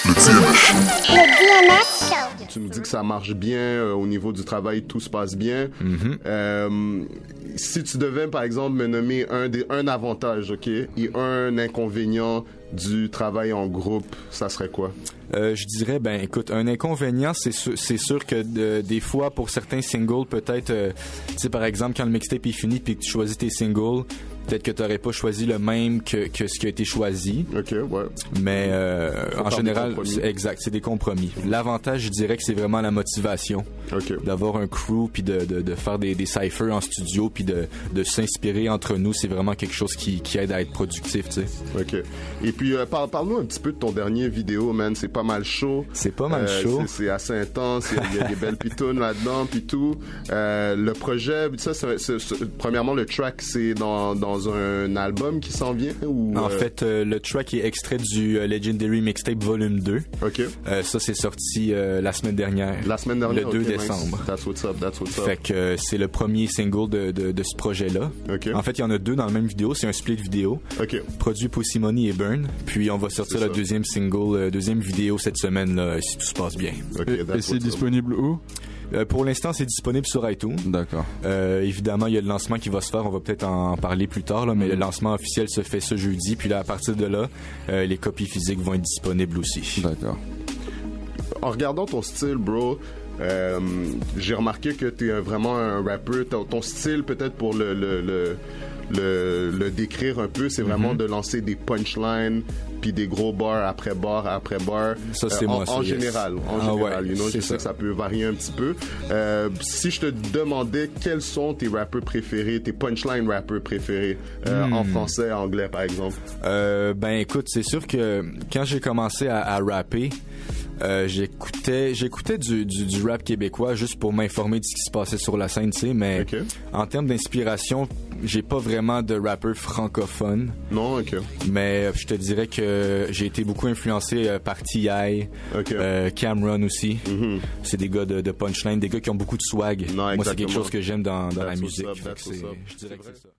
Le DMS Show. Tu me dis que ça marche bien, au niveau du travail, tout se passe bien. Si tu devais, par exemple, me nommer un avantage, OK, et un inconvénient du travail en groupe, ça serait quoi? Je dirais, ben écoute, un inconvénient, c'est sûr que des fois, pour certains singles, peut-être, tu sais, par exemple, quand le mixtape est fini puis que tu choisis tes singles, peut-être que tu n'aurais pas choisi le même que ce qui a été choisi. OK, ouais. Mais en général, exact, c'est des compromis. L'avantage, je dirais que c'est vraiment la motivation. OK. D'avoir un crew puis de faire des cyphers en studio puis de s'inspirer entre nous, c'est vraiment quelque chose qui aide à être productif, tu sais. OK. Et puis, parle-nous un petit peu de ton dernier vidéo, man. C'est pas mal chaud. C'est pas mal chaud. C'est assez intense. Il y a des belles pitounes là-dedans, puis tout. Le projet, ça, premièrement, le track, c'est dans un album qui s'en vient ou En fait, le track est extrait du Legendary Mixtape Volume 2. OK. Ça, c'est sorti la semaine dernière. La semaine dernière, le 2 okay, décembre. Nice. That's what's up. Fait que c'est le premier single de ce projet-là. OK. En fait, il y en a deux dans la même vidéo. C'est un split vidéo. OK. Produit pour Simone et Burn. Puis on va sortir le deuxième single, deuxième vidéo cette semaine, là, si tout se passe bien. Okay, et c'est disponible où? Pour l'instant, c'est disponible sur iTunes. D'accord. Évidemment, il y a le lancement qui va se faire. On va peut-être en parler plus tard, là, mais le lancement officiel se fait ce jeudi. Puis là, à partir de là, les copies physiques vont être disponibles aussi. D'accord. En regardant ton style, bro, j'ai remarqué que t'es vraiment un rappeur. Ton style, peut-être pour le décrire un peu, c'est vraiment de lancer des punchlines puis des gros bars après bar après bar. Ça, c'est moi, en général, ouais, you know, je sais que ça peut varier un petit peu. Si je te demandais quels sont tes rappeurs préférés, tes punchline rappeurs préférés, en français, anglais, par exemple. Ben écoute, c'est sûr que quand j'ai commencé à rapper, j'écoutais du rap québécois juste pour m'informer de ce qui se passait sur la scène, tu sais, mais en termes d'inspiration, j'ai pas vraiment de rappeur francophone. Non, OK. Mais je te dirais que j'ai été beaucoup influencé par T.I., Cameron aussi. C'est des gars de punchline, des gars qui ont beaucoup de swag. Non, moi, c'est quelque chose que j'aime dans la musique. Je dirais que c'est ça.